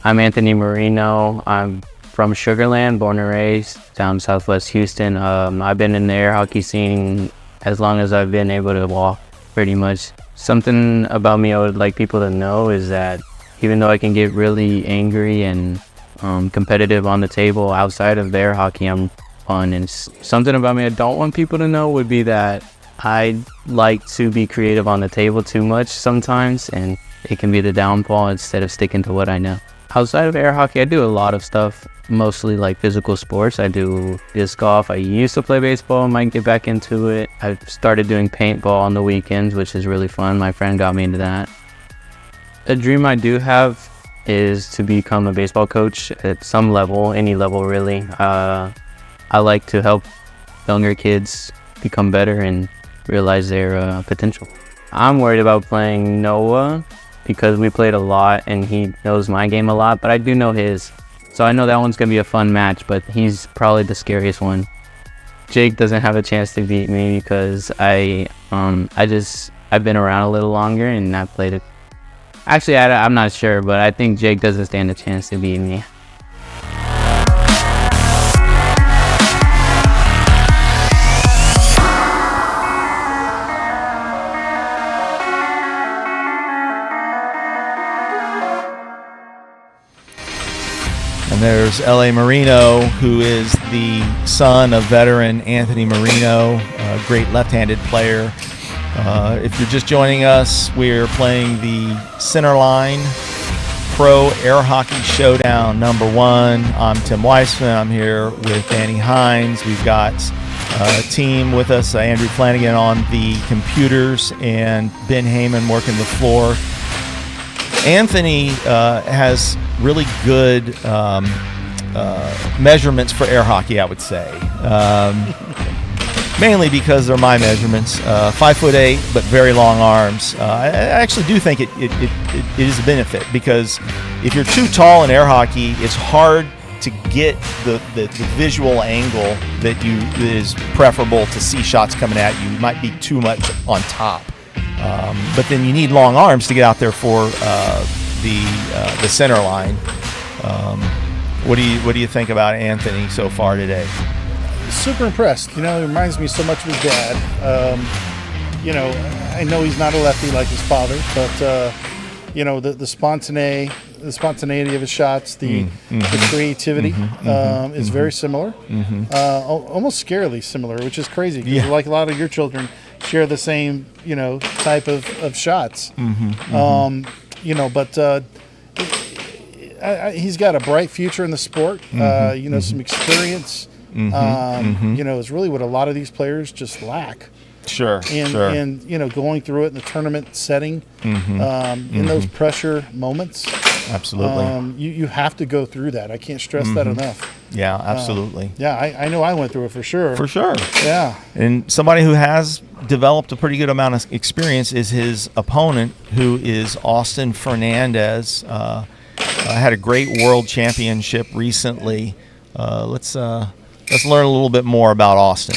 I'm Anthony Marino. I'm from Sugarland, born and raised down southwest Houston. I've been in the air hockey scene as long as I've been able to walk, pretty much. Something about me I would like people to know is that even though I can get really angry and competitive on the table, outside of the air hockey, I'm fun. And something about me I don't want people to know would be that I like to be creative on the table too much sometimes, and it can be the downfall instead of sticking to what I know. Outside of air hockey, I do a lot of stuff, mostly like physical sports. I do disc golf. I used to play baseball, might get back into it. I've started doing paintball on the weekends, which is really fun. My friend got me into that. A dream I do have is to become a baseball coach at some level, any level really. I like to help younger kids become better and realize their potential. I'm worried about playing Noah because we played a lot and he knows my game a lot, but I do know his. So I know that one's gonna be a fun match, but he's probably the scariest one. Jake doesn't have a chance to beat me because I've been around a little longer and I played it. Actually, I'm not sure, but I think Jake doesn't stand a chance to beat me. And there's L.A. Marino, who is the son of veteran Anthony Marino, a great left-handed player. If you're just joining us, we're playing the Centerline Pro Air Hockey Showdown #1. I'm Tim Weissman. I'm here with Danny Hines. We've got a team with us, Andrew Flanagan on the computers and Ben Heyman working the floor. Anthony has really good measurements for air hockey, I would say. Mainly because they're my measurements. 5'8", but very long arms. I actually do think it is a benefit, because if you're too tall in air hockey, it's hard to get the visual angle that is preferable to see shots coming at you. You might be too much on top. But then you need long arms to get out there for the center line. What do you think about Anthony so far today? Super impressed. He reminds me so much of his dad. I know he's not a lefty like his father, but the spontaneity of his shots, the creativity is very similar. Almost scarily similar, which is crazy, because like a lot of your children share the same type of shots. But he's got a bright future in the sport. Some experience. Is really what a lot of these players just lack. Sure. And going through it in the tournament setting, in those pressure moments. Absolutely. You have to go through that. I can't stress that enough. Yeah, absolutely. I know I went through it for sure. For sure. Yeah. And somebody who has developed a pretty good amount of experience is his opponent, who is Austin Fernandes. Had a great world championship recently. Let's learn a little bit more about Austin.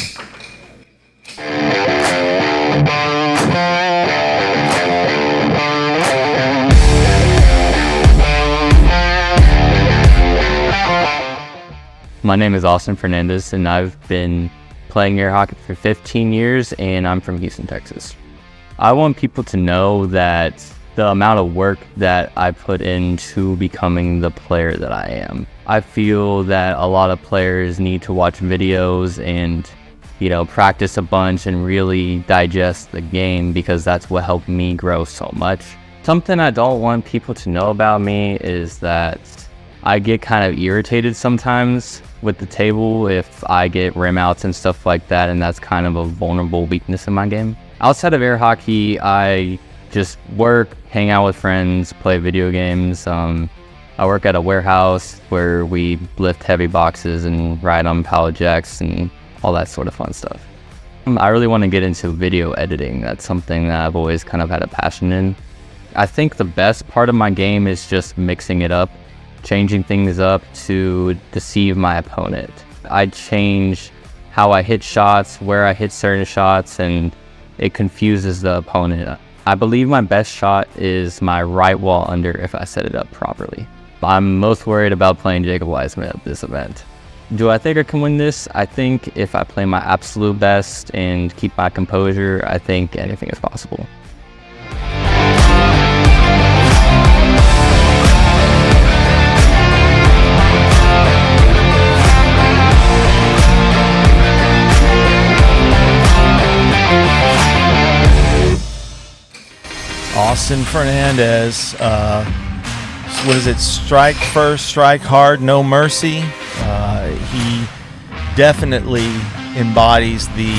My name is Austin Fernandes, and I've been playing air hockey for 15 years, and I'm from Houston, Texas. I want people to know that the amount of work that I put into becoming the player that I am. I feel that a lot of players need to watch videos and, practice a bunch and really digest the game, because that's what helped me grow so much. Something I don't want people to know about me is that I get kind of irritated sometimes with the table if I get rim outs and stuff like that, and that's kind of a vulnerable weakness in my game. Outside of air hockey, I just work, hang out with friends, play video games. I work at a warehouse where we lift heavy boxes and ride on pallet jacks and all that sort of fun stuff. I really want to get into video editing. That's something that I've always kind of had a passion in. I think the best part of my game is just mixing it up, changing things up to deceive my opponent. I change how I hit shots, where I hit certain shots, and it confuses the opponent. I believe my best shot is my right wall under if I set it up properly. I'm most worried about playing Jacob Weissman at this event. Do I think I can win this? I think if I play my absolute best and keep my composure, I think anything is possible. Austin Fernandes, what is it? Strike first, strike hard, no mercy. He definitely embodies the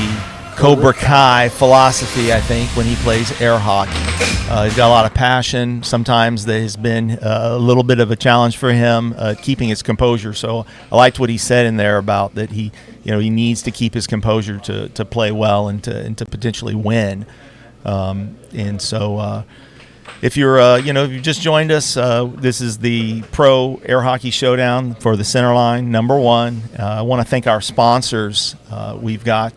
Cobra Kai philosophy, I think, when he plays air hockey. He's got a lot of passion. Sometimes that has been a little bit of a challenge for him, keeping his composure. So I liked what he said in there about that he needs to keep his composure to play well and to potentially win. And so if you're if you just joined us, this is the Pro Air Hockey Showdown for the Centerline #1. I want to thank our sponsors. We've got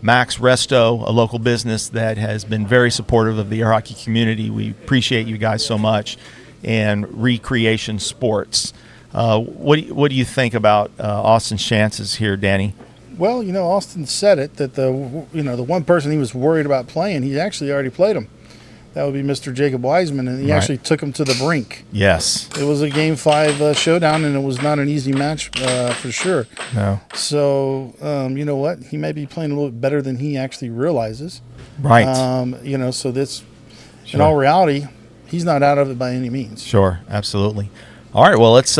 MaxResto, a local business that has been very supportive of the air hockey community. We appreciate you guys so much. And Recreation Sports. What do you think about Austin's chances here, Danny? Well, Austin said it, that the one person he was worried about playing, he actually already played him. That would be Mr. Jacob Weissman, and he actually took him to the brink. Yes. It was a Game 5 showdown, and it was not an easy match for sure. No. So, you know what? He may be playing a little bit better than he actually realizes. Right. So this, in all reality, he's not out of it by any means. Sure, absolutely. All right, well, let's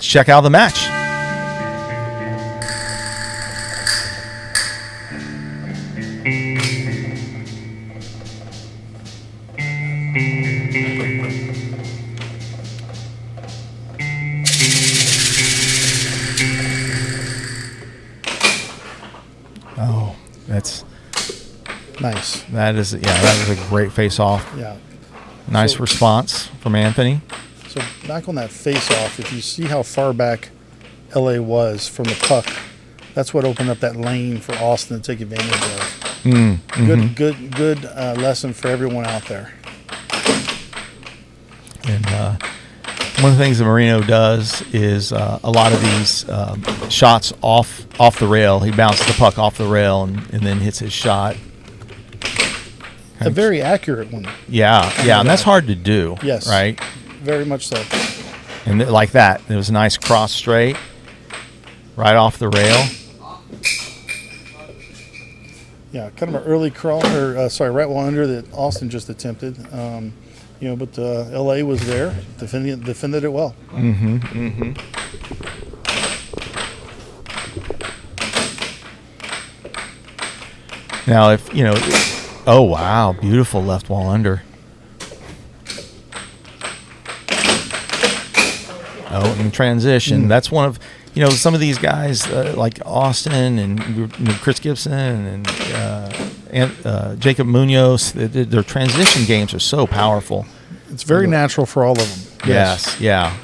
check out the match. Oh, that's nice. That is a great face-off. Yeah. Nice response from Anthony. So back on that face-off, if you see how far back LA was from the puck, that's what opened up that lane for Austin to take advantage of. Good lesson for everyone out there. And one of the things that Marino does is a lot of these shots off the rail. He bounces the puck off the rail and then hits his shot. A very accurate one. Yeah, and that's hard to do. Yes. Right? Very much so. And like that. It was a nice cross straight right off the rail. Yeah, kind of an early crawl, right one under that Austin just attempted. But LA was there, defended it well. Now, oh wow, beautiful left wall under. Oh, in transition, that's one of some of these guys like Austin and Chris Gibson and Jacob Munoz. Their transition games are so powerful. It's very natural for all of them. Yes, yeah.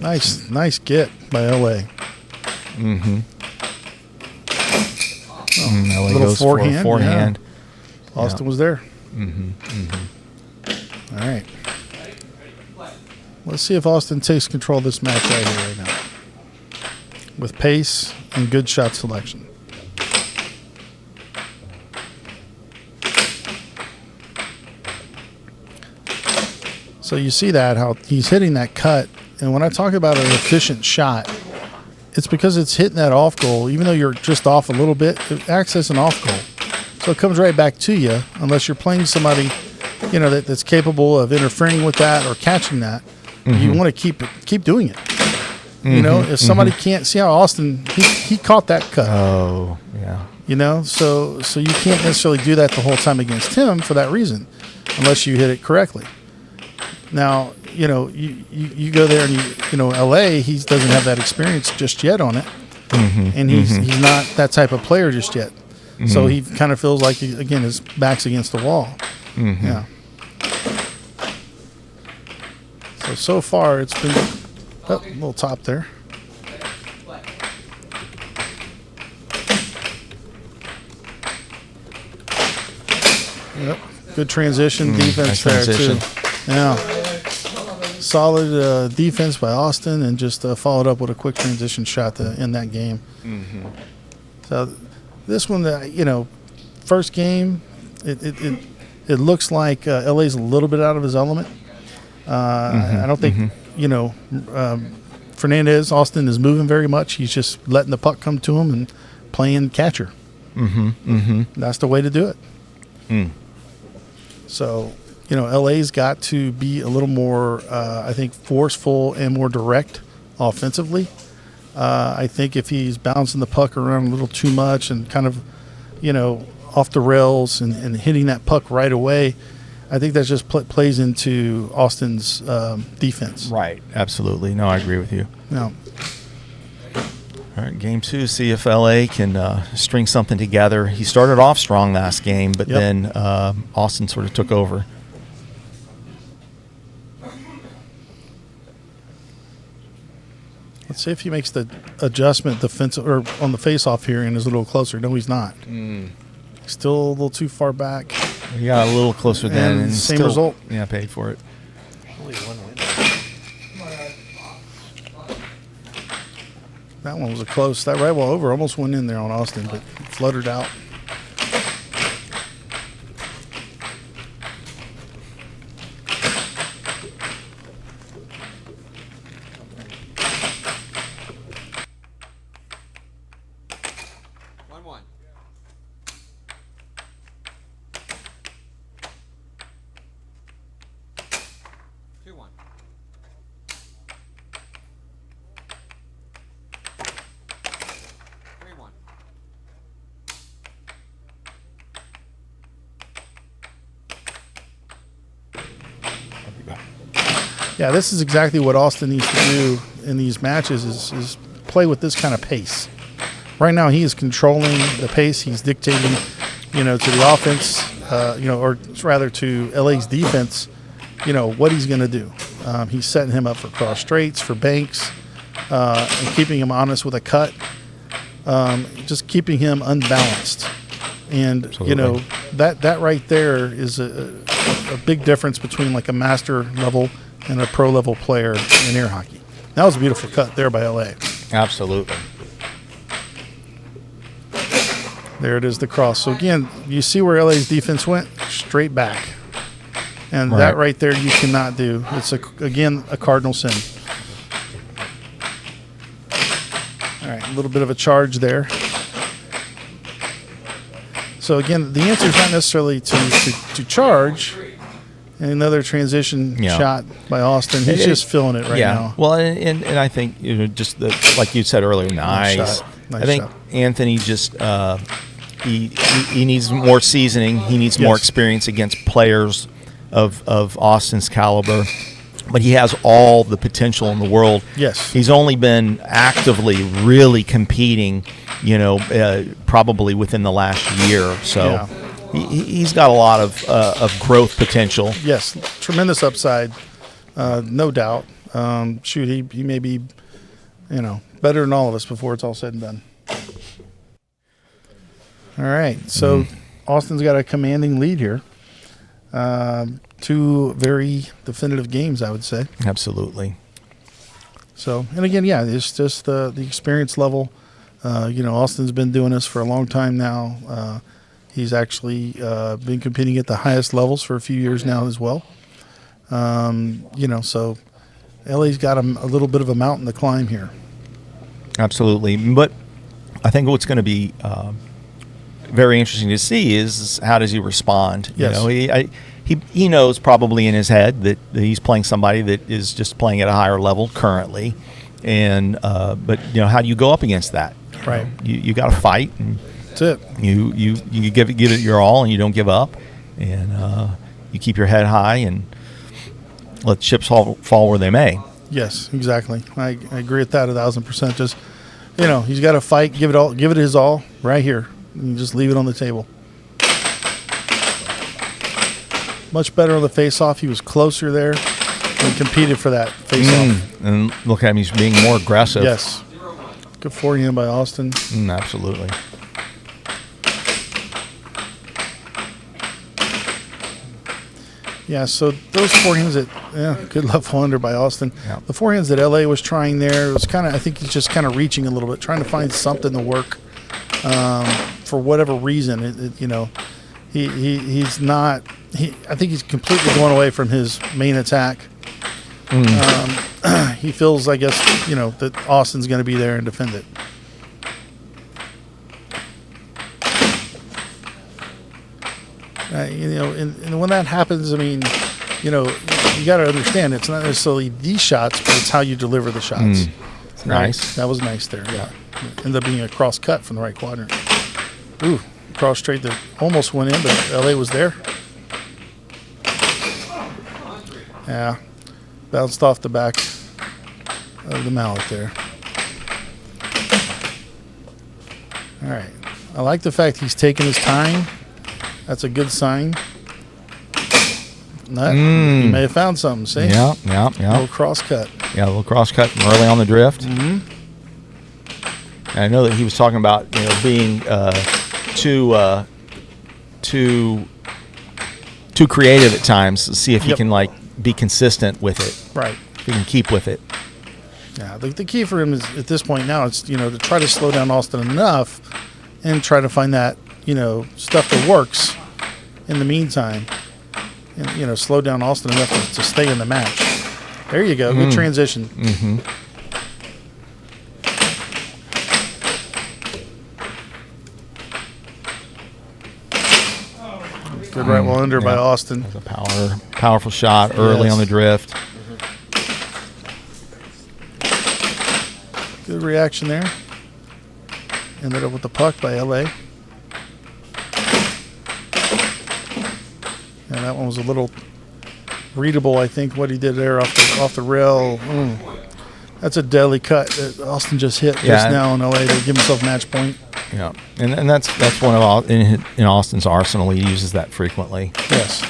Nice get by LA. LA little goes forehand. for a forehand. Yeah. Austin was there. All right. Let's see if Austin takes control of this match right now. With pace and good shot selection. So you see how he's hitting that cut. And when I talk about an efficient shot, it's because it's hitting that off goal. Even though you're just off a little bit, it acts as an off goal. So it comes right back to you unless you're playing somebody, that's capable of interfering with that or catching that. You want to keep doing it. If somebody can't see how Austin, he caught that cut. Oh, yeah. So you can't necessarily do that the whole time against him for that reason, unless you hit it correctly. Now, you go there and LA, he doesn't have that experience just yet on it, and he's not that type of player just yet. So he kind of feels like his back's against the wall. Yeah. So far it's been a little top there. Yep. Good transition defense nice there, transition. too. Yeah. Solid defense by Austin, and just followed up with a quick transition shot to end that game. So this one, first game, it looks like LA's a little bit out of his element. I don't think, Fernandes, Austin is moving very much. He's just letting the puck come to him and playing catcher. That's the way to do it. So, LA's got to be a little more, I think, forceful and more direct offensively. I think if he's bouncing the puck around a little too much and kind of, off the rails and hitting that puck right away, I think that just plays into Austin's defense. Right. Absolutely. No, I agree with you. No. All right, game 2, see if LA can string something together. He started off strong last game, but then Austin sort of took over. Let's see if he makes the adjustment defensive or on the face-off here and is a little closer. No, he's not. Still a little too far back. He got a little closer then, and same still, result. Yeah, paid for it. Only one win. That one was a close. That right wall over almost went in there on Austin, but fluttered out. Yeah, this is exactly what Austin needs to do in these matches is play with this kind of pace. Right now he is controlling the pace. He's dictating, to the offense, or rather to LA's defense, what he's going to do. He's setting him up for cross straights, for banks, and keeping him honest with a cut, just keeping him unbalanced. And, Absolutely. that right there is a big difference between like a master level and a pro level player in air hockey. That was a beautiful cut there by LA. Absolutely. There it is, the cross. So again, you see where LA's defense went? Straight back. And that right there you cannot do. It's, again, a cardinal sin. All right, a little bit of a charge there. So again, the answer is not necessarily to charge. And another transition shot by Austin. He's just feeling it right now. Well, and I think just like you said earlier, nice. I think shot. Anthony just he needs more seasoning. He needs more experience against players of Austin's caliber. But he has all the potential in the world. Yes. He's only been actively really competing, probably within the last year. So he's got a lot of growth potential. Yes, tremendous upside, no doubt. He may be, better than all of us before it's all said and done. All right, so Austin's got a commanding lead here. 2 very definitive games, I would say. Absolutely. So, and again, it's just the experience level. Austin's been doing this for a long time now. He's actually been competing at the highest levels for a few years now as well. So LA's got a little bit of a mountain to climb here. Absolutely. But I think what's going to be very interesting to see is how does he respond. Yes. He knows probably in his head that he's playing somebody that is just playing at a higher level currently. And but how do you go up against that? Right. You got to fight. And that's it. You give it your all, and you don't give up, and you keep your head high and let chips fall where they may. Yes, exactly. I agree with that 1,000%. Just he's got to fight, give it his all right here, and you just leave it on the table. Much better on the face-off. He was closer there and competed for that face-off. And look at him; he's being more aggressive. Yes. Good forehand by Austin. Absolutely. Yeah, so those forehands that, good level under by Austin. Yeah. The forehands that LA was trying there, it was kind of, I think he's just kind of reaching a little bit, trying to find something to work for whatever reason. He's not, I think he's completely going away from his main attack. He feels, I guess, that Austin's going to be there and defend it. And when that happens, I mean, you got to understand it's not necessarily these shots, but it's how you deliver the shots. Nice. That was nice there. Yeah. Ended up being a cross cut from the right quadrant. Ooh, cross straight that almost went in, but LA was there. Yeah. Bounced off the back of the mallet there. All right. I like the fact he's taking his time. That's a good sign. He may have found something, see? Yeah. A little cross cut. Yeah, a little cross cut early on the drift. Mm-hmm. And I know that he was talking about being too creative at times to see if he can be consistent with it. Right. If he can keep with it. Yeah, the key for him is at this point now is to try to slow down Austin enough and try to find that stuff that works in the meantime, and slow down Austin enough to stay in the match. There you go. Good transition. Mm-hmm. Good right well under by Austin. That's a powerful shot early on the drift. Good reaction there. Ended up with the puck by LA. And that one was a little readable, I think, what he did there off the rail. That's a deadly cut that Austin just hit just now in LA to give himself match point. Yeah, and that's one of in Austin's arsenal. He uses that frequently. Yes.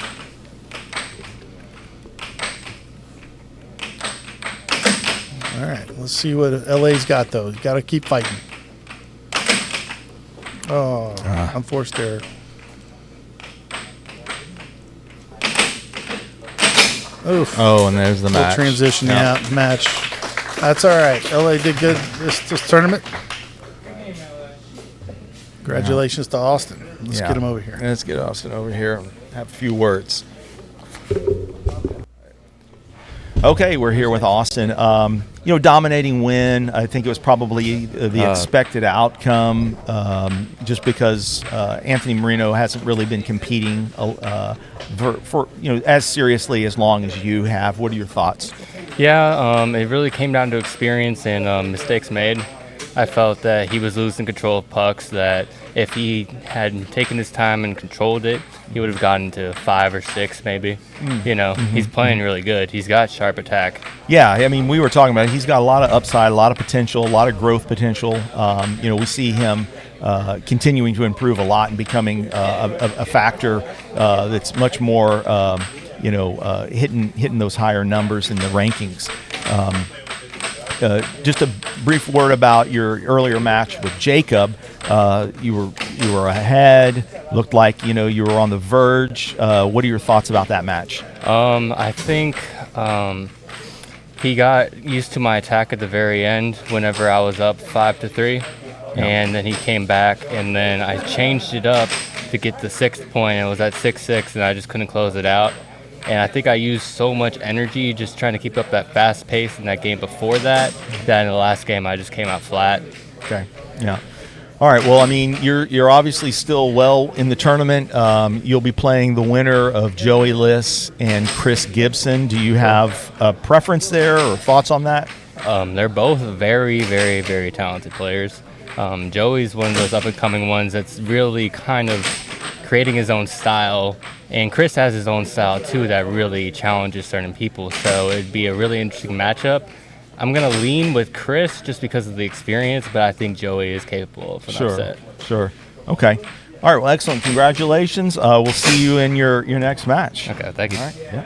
All right, let's see what LA's got though. Got to keep fighting. Oh, unforced error. Oof. Oh, and there's the match. Transition, match. That's all right. LA did good this tournament. Congratulations to Austin. Let's get him over here. Let's get Austin over here and have a few words. Okay, we're here with Austin. Dominating win. I think it was probably the expected outcome, just because Anthony Marino hasn't really been competing for as seriously as long as you have. What are your thoughts? Yeah, it really came down to experience and mistakes made. I felt that he was losing control of pucks, that if he had taken his time and controlled it, he would have gotten to 5 or 6 maybe. He's playing really good. He's got sharp attack. Yeah, I mean, we were talking about it. He's got a lot of upside, a lot of potential, a lot of growth potential. We see him continuing to improve a lot and becoming a factor that's much more, hitting those higher numbers in the rankings. Just a brief word about your earlier match with Jacob. You were ahead. Looked like you were on the verge. What are your thoughts about that match? I think he got used to my attack at the very end. Whenever I was up 5-3, and then he came back, and then I changed it up to get the 6th point. It was at 6-6, and I just couldn't close it out. And I think I used so much energy just trying to keep up that fast pace in that game before that in the last game I just came out flat. Okay. Yeah. All right. Well, I mean, you're obviously still well in the tournament. You'll be playing the winner of Joey Liss and Chris Gibson. Do you have a preference there or thoughts on that? They're both very, very, very talented players. Joey's one of those up-and-coming ones that's really kind of creating his own style, and Chris has his own style too that really challenges certain people, so it'd be a really interesting matchup. I'm going to lean with Chris just because of the experience, but I think Joey is capable of an upset. Sure. Okay. All right, well, excellent. Congratulations. We'll see you in your next match. Okay, thank you. All right. Yeah.